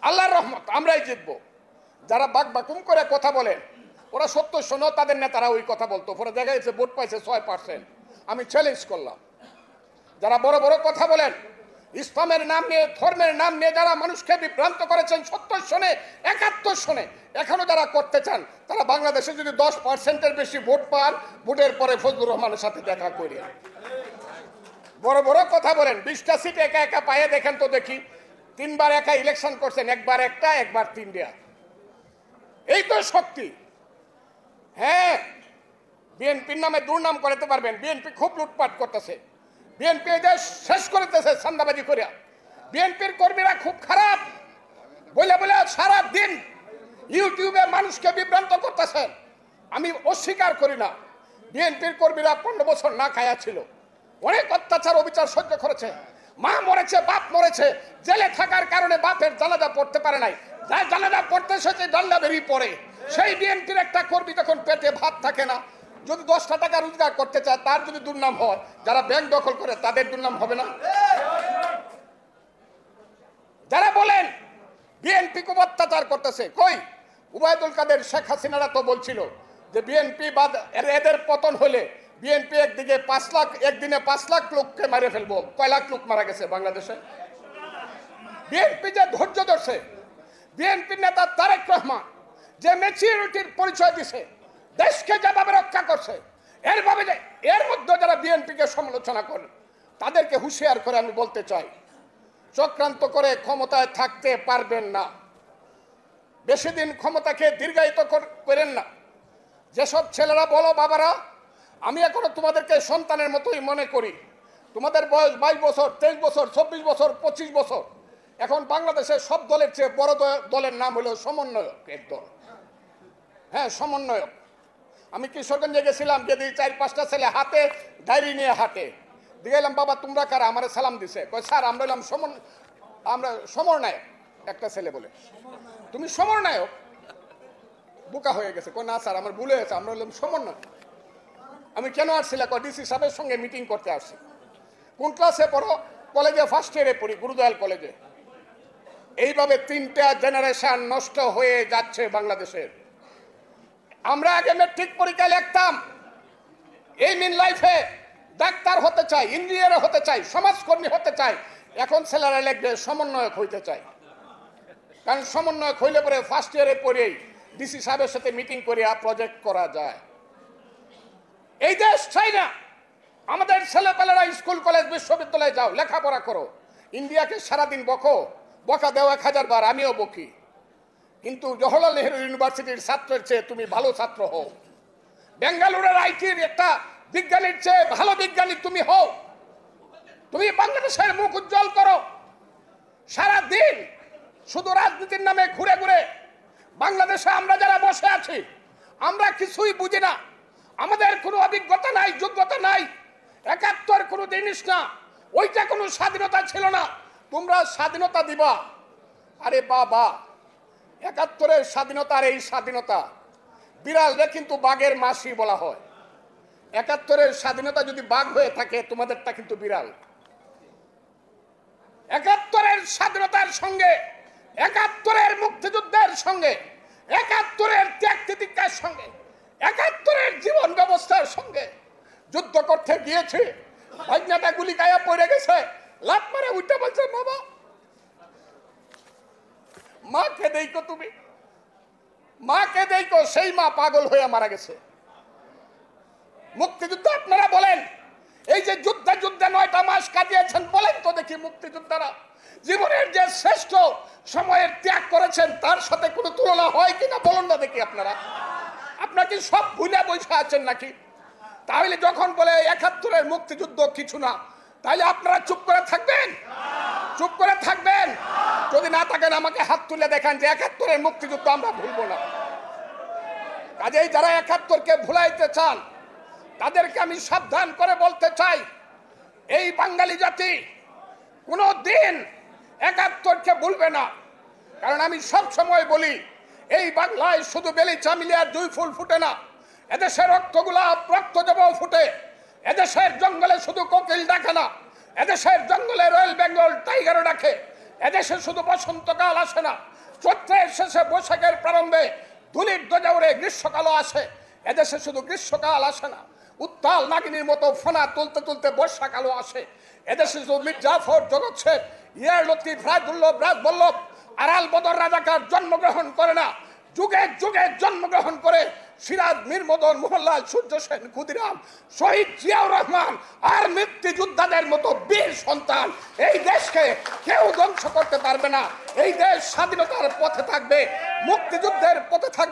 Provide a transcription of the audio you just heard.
আল্লাহর রহমত আমরাই জিতবো। যারা বাকবাকুম করে কথা বলেন ওরা 70 শোনো তাদের নেতারা ওই কথা বলতো, পরে দেখা যাচ্ছে ভোট পাইছে 6%। আমি চ্যালেঞ্জ করলাম, যারা বড় বড় কথা বলেন ইসলামের নাম নিয়ে, ধর্মের নাম নিয়ে যারা মানুষকে বিভ্রান্ত করেছেন 70 শোনে 71 শোনে, এখনো যারা করতে চান তারা বাংলাদেশে যদি 10%-এর বেশি ভোট পান, ভোটের পরে ফজলুর রহমানের সাথে দেখা করি। বড় বড় কথা বলেন, 20টা সিট একা একা পায়ে দেখেন তো দেখি। 3বার একা ইলেকশন করছেন, একবার একটা, একবার 3টা। এই তো শক্তি। হ্যাঁ, বিএনপির নামে দুর্নাম করাতে পারবেন। বিএনপি খুব লুটপাট করতেছে, বিএনপি দেশ শেষ করতেছে চাঁদাবাজি করে। বিএনপির কর্মীরা খুব খারাপ বলে বলে সারা দিন ইউটিউবে মানুষকে বিভ্রান্ত করতেছেন। আমি অস্বীকার করি না, বিএনপির কর্মীরা 15 বছর না খায়া ছিল, অনেক অত্যাচার অবিচার সহ্য করেছে। মা মরেছে, বাপ মরেছে, জেলে থাকার কারণে বাপের জানাজা পড়তে পারে নাই, যার জানাজা পড়তে এসেছে ডান্ডা বেরিয়ে পড়ে। সেই বিএনপির একটা কর্মী যখন পেটে ভাত থাকে না, যদি 10টা টাকা রোজগার করতে চায়, তার যদি দুর্নাম হয়, যারা ব্যাংক দখল করে তাদের দুর্নাম হবে না? যারা বলেন বিএনপি খুব অত্যাচার করতেছে, কই উবায়দুল কাদের শেখ হাসিনারা তো বলছিল যে বিএনপি বাদ এদের পতন হলে বিএনপি একদিকে 5 লাখ, একদিনে 5 লাখ লোককে মারে ফেলবো। কয় লাখ লোক মারা গেছে বাংলাদেশে? বিএনপি যে ধৈর্য ধরছে, বিএনপির নেতা তারেক রহমান যে ম্যাচিউরিটির পরিচয় দিছে, দেশকে যেভাবে রক্ষা করছে, এর মধ্যে যারা বিএনপিকে সমালোচনা করেন তাদেরকে হুঁশিয়ার করে আমি বলতে চাই, চক্রান্ত করে ক্ষমতায় থাকতে পারবেন না। বেশি দিন ক্ষমতাকে দীর্ঘায়িত করেন না। যেসব ছেলেরা বলো বাবারা আমি এখনো তোমাদেরকে সন্তানের মতোই মনে করি, তোমাদের বয়স 22 বছর, 23 বছর, 24 বছর, 25 বছর। এখন বাংলাদেশের সব দলের চেয়ে বড় দলের নাম হলো সমন্বয়কের দল। হ্যাঁ, সমন্বয়ক। আমি কিশোরগঞ্জে গেছিলাম, যদি 4-5টা ছেলে হাতে ডায়েরি নিয়ে হাঁটে, দিয়ে গেলাম বাবা তোমরা কারা, আমার সালাম দিছে, কয় স্যার আমরা এলাম আমরা সমরনায়ক। একটা ছেলে বলে তুমি সমরনায়ক? বোকা হয়ে গেছে, কয় না স্যার আমার ভুলে গেছে, আমরা এলাম সমন্বয়। আমি কেন আসছিলাম? ডিসি সাহেবের সঙ্গে মিটিং করতে আসছি। কোন ক্লাসে পড়ো? কলেজে ফার্স্ট ইয়ারে পড়ি, গুরুদয়াল কলেজে। এইভাবে 3টা জেনারেশন নষ্ট হয়ে যাচ্ছে বাংলাদেশের। আমরা আগে মেট্রিক পরীক্ষায় লিখতাম এইম ইন লাইফে ডাক্তার হতে চাই, ইঞ্জিনিয়ার হতে চাই, সমাজকর্মী হতে চাই। এখন ছেলেরা লিখবে সমন্বয়ক হইতে চাই। কারণ সমন্বয়ক হইলে পরে ফার্স্ট ইয়ারে পড়েই ডিসি সাহেবের সাথে মিটিং করে প্রজেক্ট করা যায়। এই দেশ চাই না আমাদের ছেলেপেলেরা স্কুল কলেজ বিশ্ববিদ্যালয়ে যাও, লেখাপড়া করো। ইন্ডিয়াকে সারাদিন বকা দেওয়া 1000 বার, আমিও বকি, কিন্তু জওহরলাল নেহরু ইউনিভার্সিটির ছাত্রের চেয়ে তুমি ভালো ছাত্র হও। বেঙ্গালুরুর আইটির একটা বিজ্ঞানীর চেয়ে ভালো বিজ্ঞানী তুমি হও। তুমি বাংলাদেশের মুখ উজ্জ্বল করো। সারাদিন শুধু রাজনীতির নামে ঘুরে ঘুরে বাংলাদেশে আমরা যারা বসে আছি আমরা কিছুই বুঝি না, আমাদের কোনো অভিজ্ঞতা নাই, যোগ্যতা নাই। 71 কোনো জিনিস না, ওইটা কোনো স্বাধীনতা ছিল না, তোমরা স্বাধীনতা দিবা। আরে বাবা, 71-এর স্বাধীনতা আর এই স্বাধীনতা, বিড়ালরে কিন্তু বাঘের মাসি বলা হয়। 71-এর স্বাধীনতা যদি বাঘ হয়ে থাকে, তোমাদেরটা কিন্তু বিড়াল। 71-এর স্বাধীনতার সঙ্গে, 71-এর মুক্তিযুদ্ধের সঙ্গে, 71-এর ত্যাগ তিতিক্ষার সঙ্গে, 71-এর জীবন ব্যবস্থার সঙ্গে যুদ্ধ করতে গিয়েছে। ভাইনাটা গুলি গায়ে পড়ে গেছে, লাত মারে উঠে বলছে বাবা মাকে দেখো, তুমি মাকে দেখো। সেই মা পাগল হয়ে মারা গেছে। মুক্তিযুদ্ধ আপনারা বলেন, এই যে যুদ্ধে 9টা মাস কাটিয়েছেন, বলেন তো দেখি মুক্তিযোদ্ধারা জীবনের যে শ্রেষ্ঠ সময়ের ত্যাগ করেছেন তার সাথে কোনো তুলনা হয় কিনা বলুন না দেখি। আপনারা কি সব ভুলে বসে আছেন নাকি? তাহলে যখন বলে 71-এর মুক্তিযুদ্ধ কিছু না, তাহলে আপনারা চুপ করে থাকবেন? চুপ করে থাকবেন? যদি না থাকেন আমাকে হাত তুলে দেখান যে 71-এর মুক্তিযুদ্ধ আমরা ভুলবো না। কাজেই যারা 71-কে ভুলাইতে চান তাদেরকে আমি সাবধান করে বলতে চাই, এই বাঙালি জাতি কোনো দিন 71-কে ভুলবে না। কারণ আমি সব সময় বলি, এই বাংলায় শুধু বেলি চামিলি আর 2 ফুল ফুটে না, এদেশের রক্তগোলাপ, রক্তজবাও ফুটে। এদেশের জঙ্গলে শুধু কোকিল ডাকে না, এদেশের জঙ্গলে রয়্যাল বেঙ্গল টাইগারও ডাকে। এদেশে শুধু বসন্তকাল আসে না, চৈত্রের শেষে বৈশাখের প্রারম্ভে ধুলির দোজাউরে গ্রীষ্মকালও আসে। এদেশে শুধু গ্রীষ্মকাল আসে না, উত্তাল নাগিনীর মতো ফোনা তুলতে তুলতে বর্ষাকালও আসে। এদেশে শুধু মীর জাফর, জগৎ শেখ, ইয়ার লতিফ, রাজদুল্লভ, রাজবল্লভ, আরাল বদর রাজাকার জন্মগ্রহণ করে না, যুগে যুগে জন্মগ্রহণ করে সিরাজ, মীর মদন, মোহনলাল, সূর্য সেন, ক্ষুদিরাম, শহীদ জিয়াউর রহমান আর মুক্তিযোদ্ধাদের মতো বীর সন্তান। এই দেশকে কেউ ধ্বংস করতে পারবে না। এই দেশ স্বাধীনতার পথে থাকবে, মুক্তিযুদ্ধের পথে থাকবে।